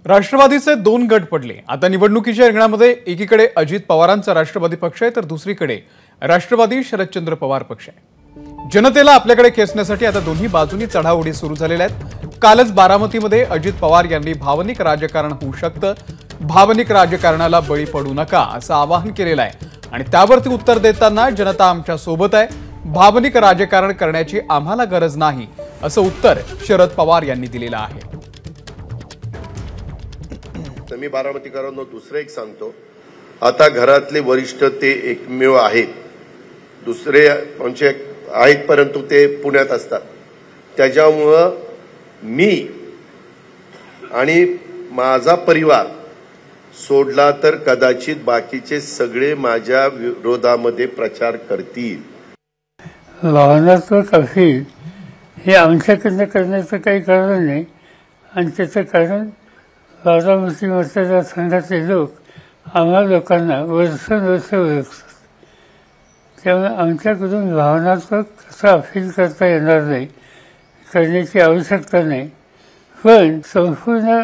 राष्ट्रवादीचे दोन गट पडले। आता निवडणुकीच्या रिंगणामध्ये एकीकडे अजित पवारांचा राष्ट्रवादी पक्ष आहे, तर दुसरीकडे राष्ट्रवादी शरदचंद्र पवार पक्ष आहे। जनतेला आपल्याकडे खेचण्यासाठी आता दोन्ही बाजूंनी चढाओढी सुरू झालेल्या आहेत। कालच बारामतीमध्ये अजित पवार यांनी भावनिक राजकारण होऊ शकतं, भावनिक राजकारणाला बळी पडू नका असं आवाहन केलेलं आहे आणि त्यावरती उत्तर देताना जनता आमच्या सोबत आहे, भावनिक राजकारण करण्याची आम्हाला गरज नाही असं उत्तर शरद पवार यांनी दिलेलं आहे। मी बारामतीकरांना दुसरं एक सांगतो, आता घरातले वरिष्ठ ते एकमेव आहेत, दुसरे आमचे आहेत परंतु ते पुण्यात असतात। त्याच्यामुळं मी आणि माझा परिवार सोडला तर कदाचित बाकीचे सगळे माझ्या विरोधामध्ये प्रचार करतील। भावनात्मक अपील हे आमच्याकडनं करण्याचं काही कारण नाही आणि त्याचं कारण बारामती मतदारसंघाचे लोक आम्हा लोकांना वर्षानुवर्ष ओळखतात। त्यामुळे आमच्याकडून भावनात्मक असं अपील करता येणार नाही, करण्याची आवश्यकता नाही। पण संपूर्ण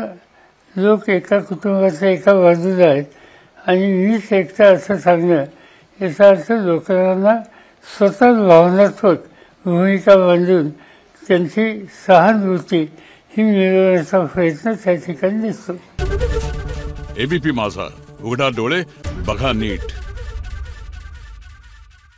लोक एका कुटुंबाच्या एका बाजूला आहेत आणि मीच एकटा असं सांगणं याचा अर्थ लोकांना स्वतः भावनात्मक भूमिका बांधून त्यांची सहानुभूती ही मिळवण्याचा प्रयत्न त्या ठिकाणी दिसतो। एबीपी माझा, उघडा डोळे बघा नीट।